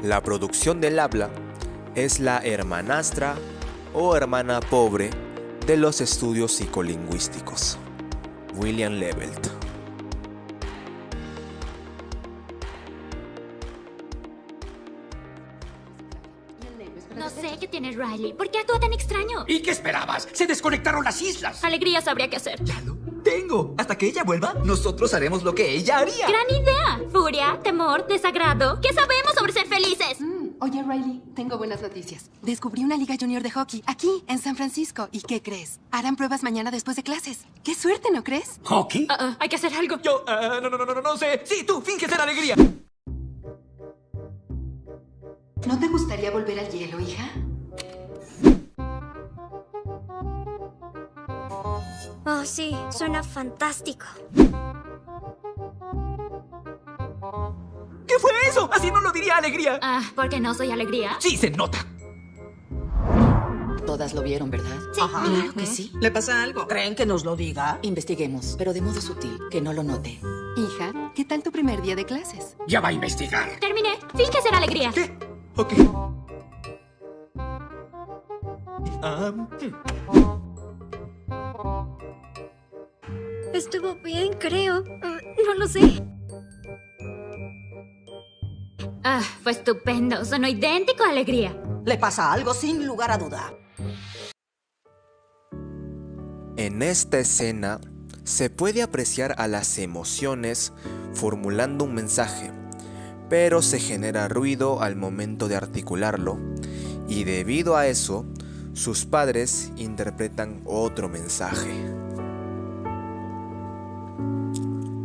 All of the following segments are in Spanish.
La producción del habla es la hermanastra o hermana pobre de los estudios psicolingüísticos. William Levelt. No sé qué tiene Riley. ¿Por qué actúa tan extraño? ¿Y qué esperabas? ¡Se desconectaron las islas! Alegría sabría qué hacer. Ya lo tengo. Hasta que ella vuelva, nosotros haremos lo que ella haría. ¡Gran idea! Furia, temor, desagrado. ¿Qué sabemos sobre ser felices? Oye, Riley, tengo buenas noticias. Descubrí una liga junior de hockey aquí, en San Francisco. ¿Y qué crees? Harán pruebas mañana después de clases. ¡Qué suerte!, ¿no crees? ¿Hockey? Hay que hacer algo. Yo, no sé. Sí, tú, finge ser alegría. ¿No te gustaría volver al hielo, hija? Oh, sí, suena fantástico. ¿Qué fue eso? Así no lo diría alegría. ¿Porque no soy alegría? Sí, se nota. Todas lo vieron, ¿verdad? Sí. Ajá. Claro que sí. ¿Le pasa algo? ¿Creen que nos lo diga? Investiguemos, pero de modo sutil, que no lo note. Hija, ¿qué tal tu primer día de clases? Ya va a investigar. Terminé. Finge ser alegría. ¿Qué? Ok. Estuvo bien, creo. No lo sé. Fue estupendo. Sonó idéntico a alegría. ¿Le pasa algo sin lugar a duda? En esta escena se puede apreciar a las emociones formulando un mensaje, pero se genera ruido al momento de articularlo y debido a eso, sus padres interpretan otro mensaje.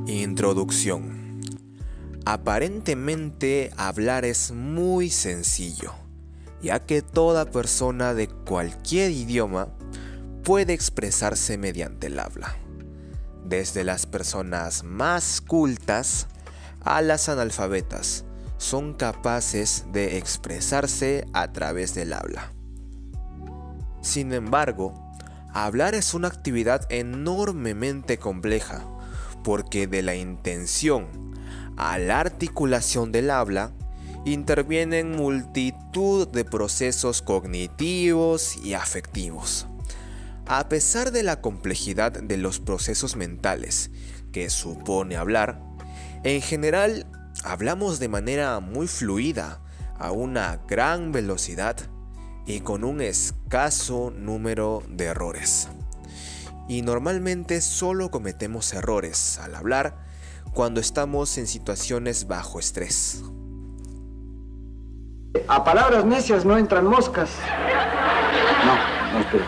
Introducción. Aparentemente hablar es muy sencillo, ya que toda persona de cualquier idioma puede expresarse mediante el habla, desde las personas más cultas a las analfabetas son capaces de expresarse a través del habla. Sin embargo, hablar es una actividad enormemente compleja, porque de la intención a la articulación del habla intervienen multitud de procesos cognitivos y afectivos. A pesar de la complejidad de los procesos mentales que supone hablar, en general hablamos de manera muy fluida, a una gran velocidad y con un escaso número de errores. Y normalmente solo cometemos errores al hablar cuando estamos en situaciones bajo estrés. A palabras necias no entran moscas. No, espera.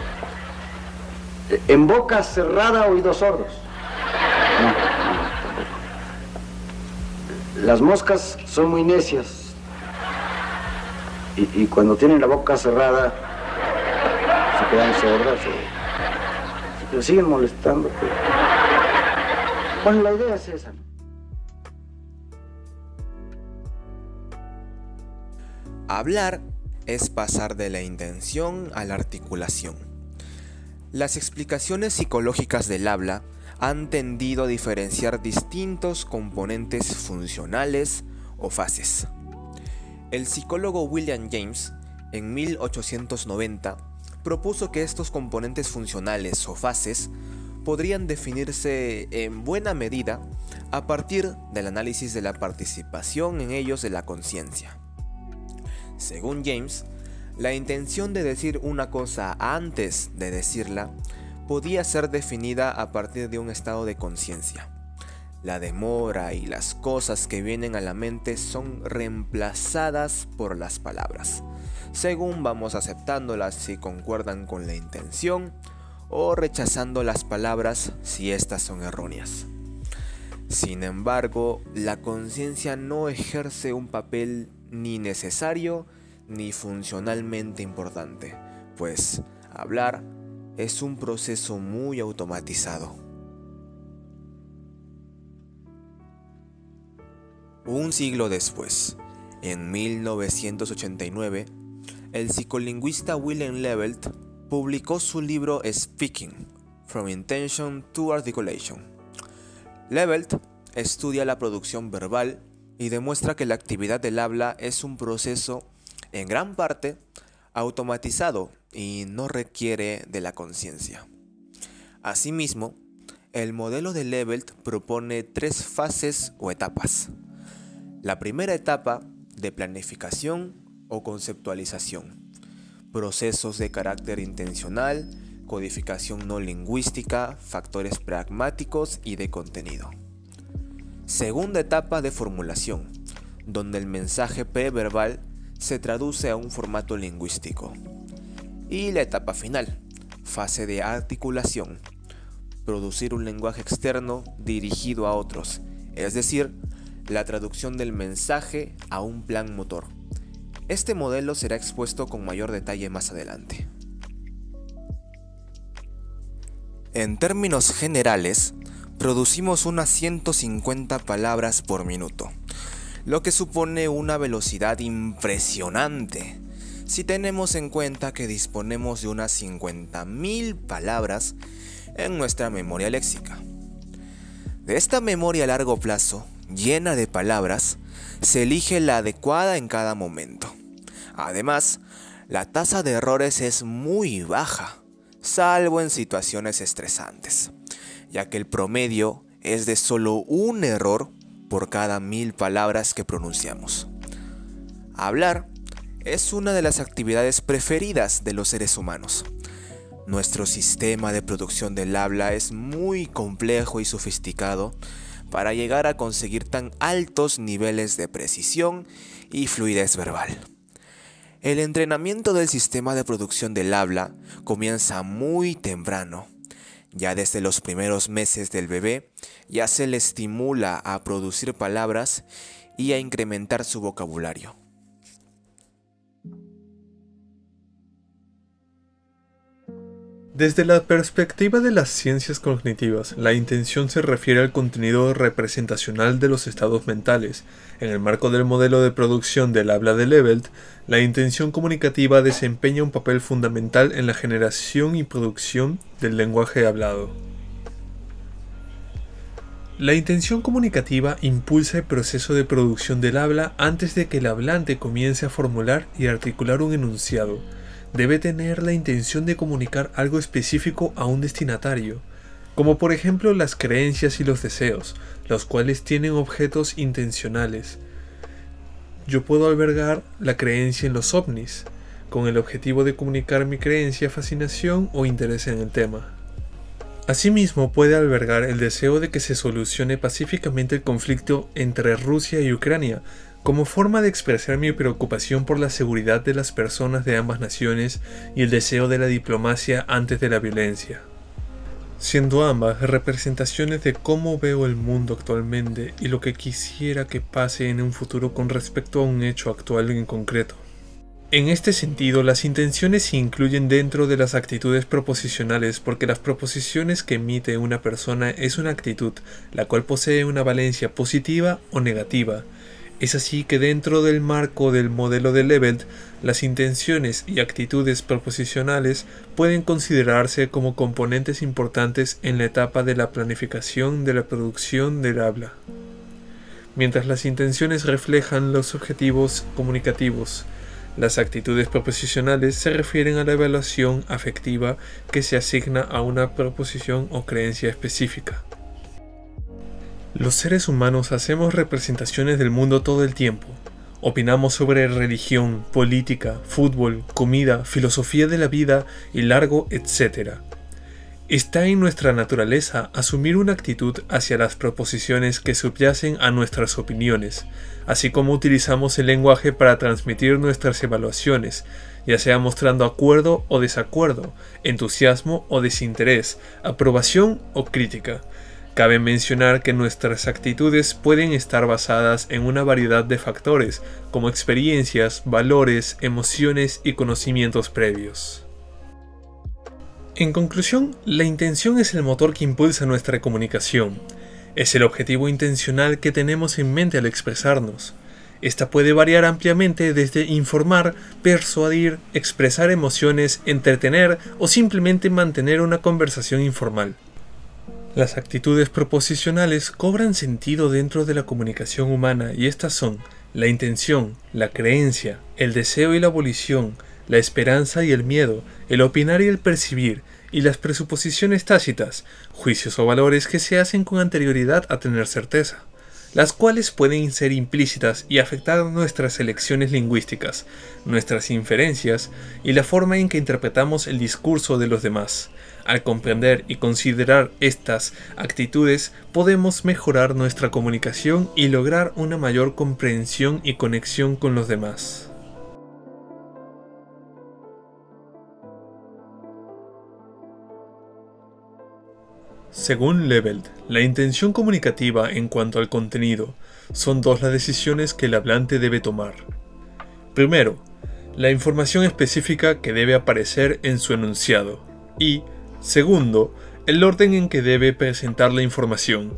En boca cerrada, oídos sordos. No, tampoco. Las moscas son muy necias. Y cuando tienen la boca cerrada, se quedan sordas o siguen molestando. Bueno, la idea es esa, ¿no? Hablar es pasar de la intención a la articulación. Las explicaciones psicológicas del habla han tendido a diferenciar distintos componentes funcionales o fases. El psicólogo William James, en 1890, propuso que estos componentes funcionales o fases podrían definirse en buena medida a partir del análisis de la participación en ellos de la conciencia. Según James, la intención de decir una cosa antes de decirla podía ser definida a partir de un estado de conciencia. La demora y las cosas que vienen a la mente son reemplazadas por las palabras, según vamos aceptándolas si concuerdan con la intención o rechazando las palabras si éstas son erróneas. Sin embargo, la conciencia no ejerce un papel ni necesario ni funcionalmente importante, pues hablar es un proceso muy automatizado. Un siglo después, en 1989, el psicolingüista William Levelt publicó su libro Speaking, From Intention to Articulation. Levelt estudia la producción verbal y demuestra que la actividad del habla es un proceso, en gran parte, automatizado y no requiere de la conciencia. Asimismo, el modelo de Levelt propone 3 fases o etapas. La primera etapa, de planificación o conceptualización, procesos de carácter intencional, codificación no lingüística, factores pragmáticos y de contenido. Segunda etapa, de formulación, donde el mensaje preverbal se traduce a un formato lingüístico. Y la etapa final, fase de articulación, producir un lenguaje externo dirigido a otros, es decir, la traducción del mensaje a un plan motor. Este modelo será expuesto con mayor detalle más adelante. En términos generales, producimos unas 150 palabras por minuto, lo que supone una velocidad impresionante, si tenemos en cuenta que disponemos de unas 50.000 palabras en nuestra memoria léxica. De esta memoria a largo plazo, llena de palabras, se elige la adecuada en cada momento. Además, la tasa de errores es muy baja, salvo en situaciones estresantes, ya que el promedio es de solo un error por cada 1000 palabras que pronunciamos. Hablar es una de las actividades preferidas de los seres humanos. Nuestro sistema de producción del habla es muy complejo y sofisticado para llegar a conseguir tan altos niveles de precisión y fluidez verbal. El entrenamiento del sistema de producción del habla comienza muy temprano. Ya desde los primeros meses del bebé ya se le estimula a producir palabras y a incrementar su vocabulario. Desde la perspectiva de las ciencias cognitivas, la intención se refiere al contenido representacional de los estados mentales. En el marco del modelo de producción del habla de Levelt, la intención comunicativa desempeña un papel fundamental en la generación y producción del lenguaje hablado. La intención comunicativa impulsa el proceso de producción del habla antes de que el hablante comience a formular y articular un enunciado. Debe tener la intención de comunicar algo específico a un destinatario, como por ejemplo las creencias y los deseos, los cuales tienen objetos intencionales. Yo puedo albergar la creencia en los ovnis, con el objetivo de comunicar mi creencia, fascinación o interés en el tema. Asimismo, puede albergar el deseo de que se solucione pacíficamente el conflicto entre Rusia y Ucrania, como forma de expresar mi preocupación por la seguridad de las personas de ambas naciones y el deseo de la diplomacia antes de la violencia, siendo ambas representaciones de cómo veo el mundo actualmente y lo que quisiera que pase en un futuro con respecto a un hecho actual en concreto. En este sentido, las intenciones se incluyen dentro de las actitudes proposicionales porque las proposiciones que emite una persona es una actitud, la cual posee una valencia positiva o negativa. Es así que dentro del marco del modelo de Levelt, las intenciones y actitudes proposicionales pueden considerarse como componentes importantes en la etapa de la planificación de la producción del habla. Mientras las intenciones reflejan los objetivos comunicativos, las actitudes proposicionales se refieren a la evaluación afectiva que se asigna a una proposición o creencia específica. Los seres humanos hacemos representaciones del mundo todo el tiempo. Opinamos sobre religión, política, fútbol, comida, filosofía de la vida y largo etcétera. Está en nuestra naturaleza asumir una actitud hacia las proposiciones que subyacen a nuestras opiniones, así como utilizamos el lenguaje para transmitir nuestras evaluaciones, ya sea mostrando acuerdo o desacuerdo, entusiasmo o desinterés, aprobación o crítica. Cabe mencionar que nuestras actitudes pueden estar basadas en una variedad de factores, como experiencias, valores, emociones y conocimientos previos. En conclusión, la intención es el motor que impulsa nuestra comunicación. Es el objetivo intencional que tenemos en mente al expresarnos. Esta puede variar ampliamente desde informar, persuadir, expresar emociones, entretener o simplemente mantener una conversación informal. Las actitudes proposicionales cobran sentido dentro de la comunicación humana y estas son la intención, la creencia, el deseo y la volición, la esperanza y el miedo, el opinar y el percibir, y las presuposiciones tácitas, juicios o valores que se hacen con anterioridad a tener certeza, las cuales pueden ser implícitas y afectar nuestras elecciones lingüísticas, nuestras inferencias y la forma en que interpretamos el discurso de los demás. Al comprender y considerar estas actitudes, podemos mejorar nuestra comunicación y lograr una mayor comprensión y conexión con los demás. Según Leveld, la intención comunicativa en cuanto al contenido son dos las decisiones que el hablante debe tomar. Primero, la información específica que debe aparecer en su enunciado y, segundo, el orden en que debe presentar la información.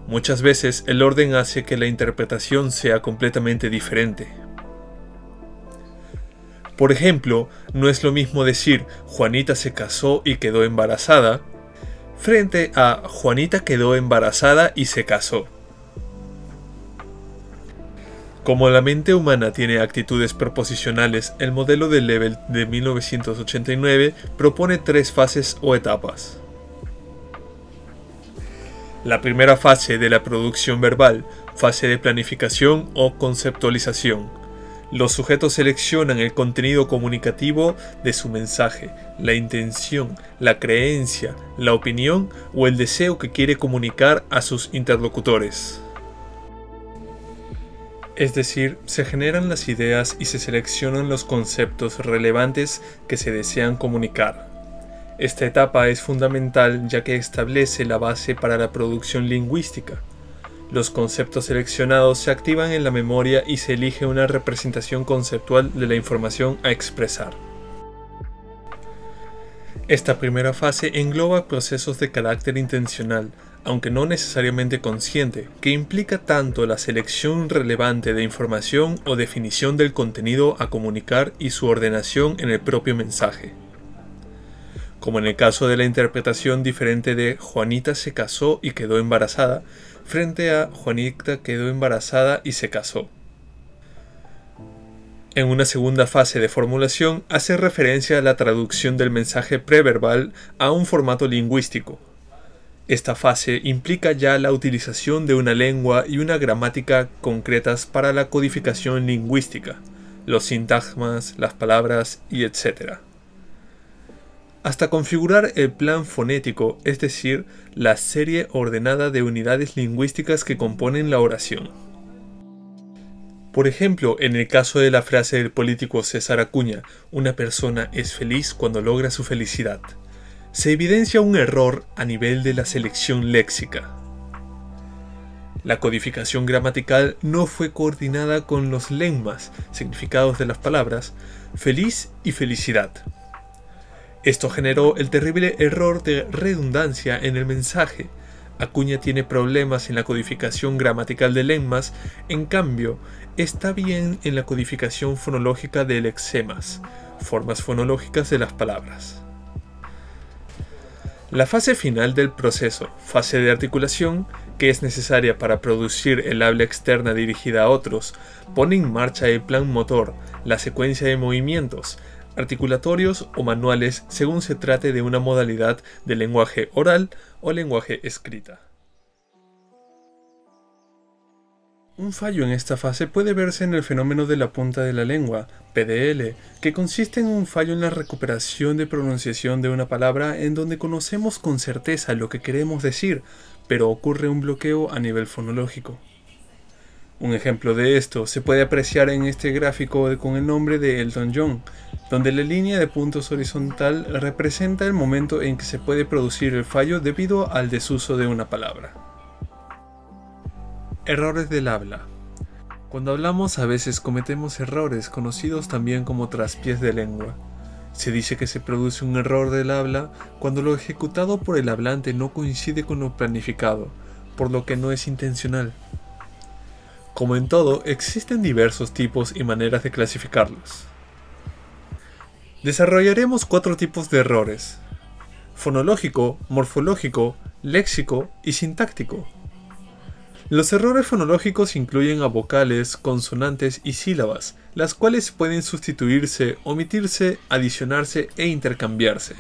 Muchas veces el orden hace que la interpretación sea completamente diferente. Por ejemplo, no es lo mismo decir Juanita se casó y quedó embarazada frente a Juanita quedó embarazada y se casó. Como la mente humana tiene actitudes proposicionales, el modelo de Leveld de 1989 propone 3 fases o etapas. La primera fase de la producción verbal, fase de planificación o conceptualización. Los sujetos seleccionan el contenido comunicativo de su mensaje, la intención, la creencia, la opinión o el deseo que quiere comunicar a sus interlocutores. Es decir, se generan las ideas y se seleccionan los conceptos relevantes que se desean comunicar. Esta etapa es fundamental ya que establece la base para la producción lingüística. Los conceptos seleccionados se activan en la memoria y se elige una representación conceptual de la información a expresar. Esta primera fase engloba procesos de carácter intencional, aunque no necesariamente consciente, que implica tanto la selección relevante de información o definición del contenido a comunicar y su ordenación en el propio mensaje. Como en el caso de la interpretación diferente de Juanita se casó y quedó embarazada, frente a Juanita quedó embarazada y se casó. En una segunda fase de formulación hace referencia a la traducción del mensaje preverbal a un formato lingüístico. Esta fase implica ya la utilización de una lengua y una gramática concretas para la codificación lingüística, los sintagmas, las palabras y etc. Hasta configurar el plan fonético, es decir, la serie ordenada de unidades lingüísticas que componen la oración. Por ejemplo, en el caso de la frase del político César Acuña, una persona es feliz cuando logra su felicidad, se evidencia un error a nivel de la selección léxica. La codificación gramatical no fue coordinada con los lemmas, significados de las palabras, feliz y felicidad. Esto generó el terrible error de redundancia en el mensaje. Acuña tiene problemas en la codificación gramatical de lemmas, en cambio, está bien en la codificación fonológica de lexemas, formas fonológicas de las palabras. La fase final del proceso, fase de articulación, que es necesaria para producir el habla externa dirigida a otros, pone en marcha el plan motor, la secuencia de movimientos, articulatorios o manuales según se trate de una modalidad de lenguaje oral o lenguaje escrita. Un fallo en esta fase puede verse en el fenómeno de la punta de la lengua, PDL, que consiste en un fallo en la recuperación de pronunciación de una palabra en donde conocemos con certeza lo que queremos decir, pero ocurre un bloqueo a nivel fonológico. Un ejemplo de esto se puede apreciar en este gráfico con el nombre de Elton John, donde la línea de puntos horizontal representa el momento en que se puede producir el fallo debido al desuso de una palabra. Errores del habla. Cuando hablamos a veces cometemos errores conocidos también como traspiés de lengua. Se dice que se produce un error del habla cuando lo ejecutado por el hablante no coincide con lo planificado, por lo que no es intencional. Como en todo, existen diversos tipos y maneras de clasificarlos. Desarrollaremos 4 tipos de errores: fonológico, morfológico, léxico y sintáctico. Los errores fonológicos incluyen a vocales, consonantes y sílabas, las cuales pueden sustituirse, omitirse, adicionarse e intercambiarse.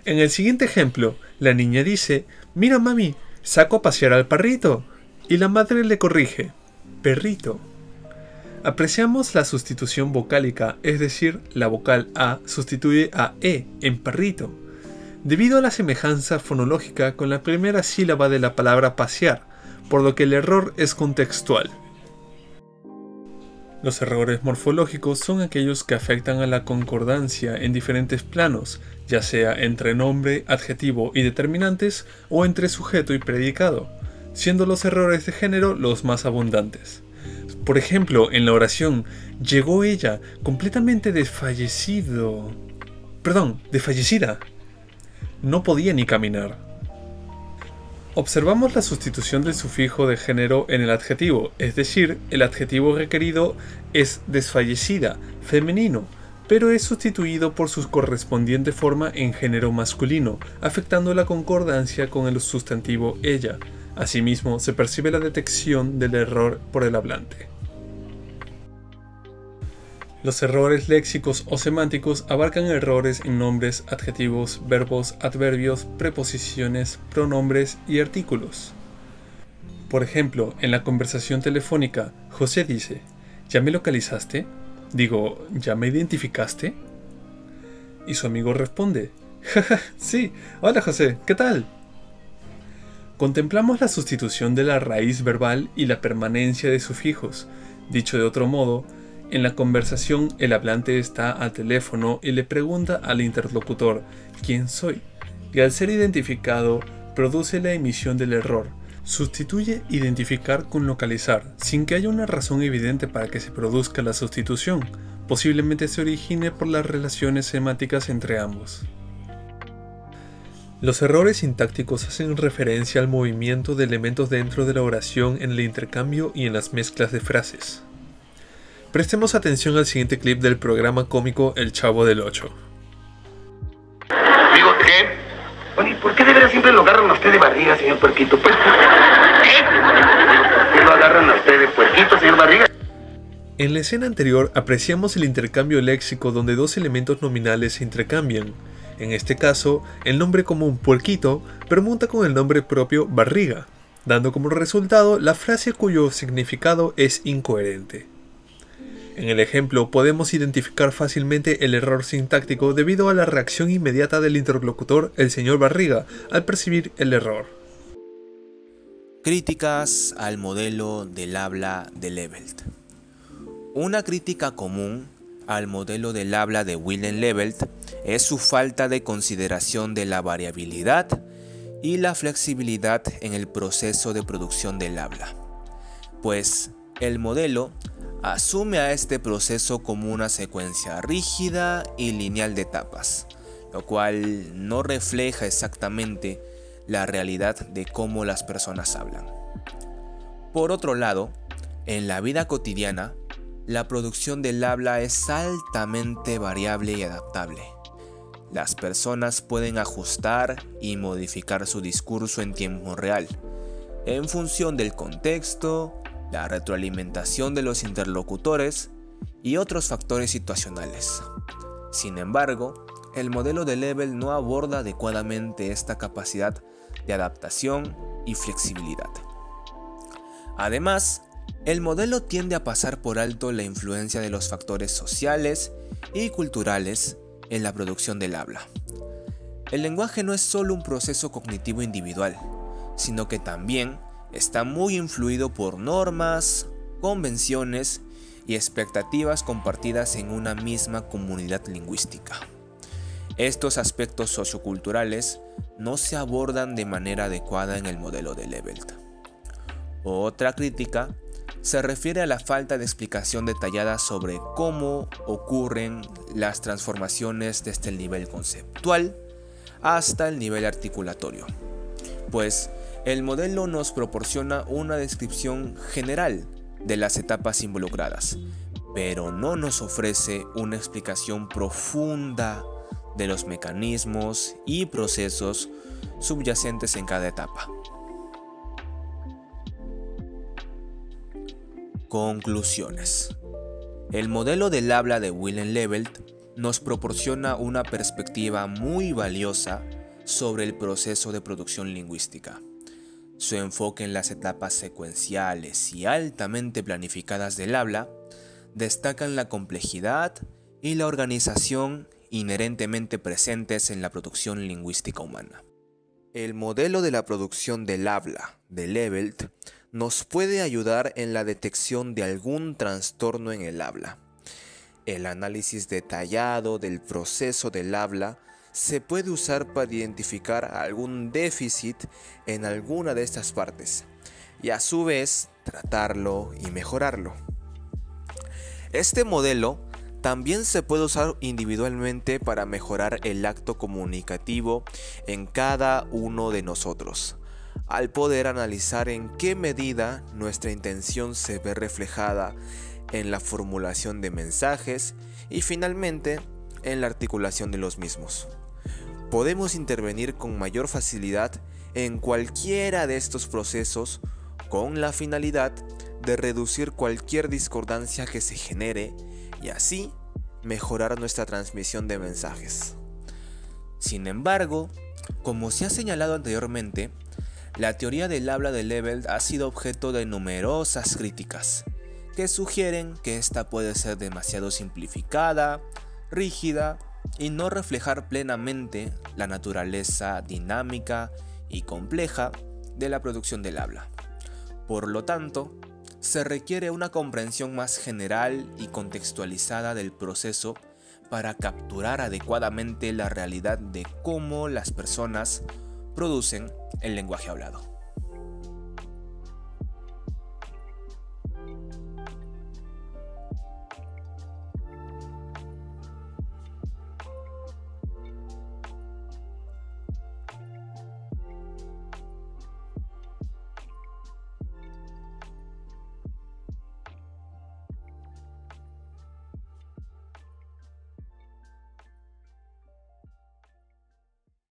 En el siguiente ejemplo, la niña dice: «Mira mami, saco a pasear al perrito», y la madre le corrige: «perrito». Apreciamos la sustitución vocálica, es decir, la vocal A sustituye a E en perrito, debido a la semejanza fonológica con la primera sílaba de la palabra pasear, por lo que el error es contextual. Los errores morfológicos son aquellos que afectan a la concordancia en diferentes planos, ya sea entre nombre, adjetivo y determinantes o entre sujeto y predicado, siendo los errores de género los más abundantes. Por ejemplo, en la oración «llegó ella completamente desfallecida». No podía ni caminar. Observamos la sustitución del sufijo de género en el adjetivo, es decir, el adjetivo requerido es desfallecida, femenino, pero es sustituido por su correspondiente forma en género masculino, afectando la concordancia con el sustantivo ella. Asimismo, se percibe la detección del error por el hablante. Los errores léxicos o semánticos abarcan errores en nombres, adjetivos, verbos, adverbios, preposiciones, pronombres y artículos. Por ejemplo, en la conversación telefónica, José dice: «¿Ya me localizaste?» Digo, ¿ya me identificaste? Y su amigo responde: «Jaja, sí, hola José, ¿qué tal?» Contemplamos la sustitución de la raíz verbal y la permanencia de sufijos. Dicho de otro modo, en la conversación el hablante está al teléfono y le pregunta al interlocutor «¿quién soy?», y al ser identificado produce la emisión del error. Sustituye identificar con localizar, sin que haya una razón evidente para que se produzca la sustitución. Posiblemente se origine por las relaciones semánticas entre ambos. Los errores sintácticos hacen referencia al movimiento de elementos dentro de la oración en el intercambio y en las mezclas de frases. Prestemos atención al siguiente clip del programa cómico El Chavo del Ocho. Digo, ¿qué? Oye, ¿por qué de veras siempre lo agarran a usted de barriga, señor Puerquito? Pues, ¿qué? ¿Por qué lo agarran a usted de puerquito, señor Barriga? En la escena anterior apreciamos el intercambio léxico donde dos elementos nominales se intercambian. En este caso, el nombre común puerquito permuta con el nombre propio barriga, dando como resultado la frase cuyo significado es incoherente. En el ejemplo podemos identificar fácilmente el error sintáctico debido a la reacción inmediata del interlocutor, el señor Barriga, al percibir el error. Críticas al modelo del habla de Levelt. Una crítica común al modelo del habla de Wilhelm Levelt es su falta de consideración de la variabilidad y la flexibilidad en el proceso de producción del habla, pues el modelo asume a este proceso como una secuencia rígida y lineal de etapas, lo cual no refleja exactamente la realidad de cómo las personas hablan. Por otro lado, en la vida cotidiana, la producción del habla es altamente variable y adaptable. Las personas pueden ajustar y modificar su discurso en tiempo real, en función del contexto, la retroalimentación de los interlocutores y otros factores situacionales. Sin embargo, el modelo de Levelt no aborda adecuadamente esta capacidad de adaptación y flexibilidad. Además, el modelo tiende a pasar por alto la influencia de los factores sociales y culturales en la producción del habla. El lenguaje no es solo un proceso cognitivo individual, sino que también está muy influido por normas, convenciones y expectativas compartidas en una misma comunidad lingüística. Estos aspectos socioculturales no se abordan de manera adecuada en el modelo de Levelt. Otra crítica se refiere a la falta de explicación detallada sobre cómo ocurren las transformaciones desde el nivel conceptual hasta el nivel articulatorio, pues el modelo nos proporciona una descripción general de las etapas involucradas, pero no nos ofrece una explicación profunda de los mecanismos y procesos subyacentes en cada etapa. Conclusiones. El modelo del habla de Wilhelm Lebelt nos proporciona una perspectiva muy valiosa sobre el proceso de producción lingüística. Su enfoque en las etapas secuenciales y altamente planificadas del habla destacan la complejidad y la organización inherentemente presentes en la producción lingüística humana. El modelo de la producción del habla de Lebelt nos puede ayudar en la detección de algún trastorno en el habla. El análisis detallado del proceso del habla se puede usar para identificar algún déficit en alguna de estas partes y a su vez tratarlo y mejorarlo. Este modelo también se puede usar individualmente para mejorar el acto comunicativo en cada uno de nosotros, al poder analizar en qué medida nuestra intención se ve reflejada en la formulación de mensajes y finalmente en la articulación de los mismos. Podemos intervenir con mayor facilidad en cualquiera de estos procesos con la finalidad de reducir cualquier discordancia que se genere y así mejorar nuestra transmisión de mensajes. Sin embargo, como se ha señalado anteriormente, la teoría del habla de Lebelt ha sido objeto de numerosas críticas que sugieren que esta puede ser demasiado simplificada, rígida y no reflejar plenamente la naturaleza dinámica y compleja de la producción del habla. Por lo tanto, se requiere una comprensión más general y contextualizada del proceso para capturar adecuadamente la realidad de cómo las personas producen el lenguaje hablado.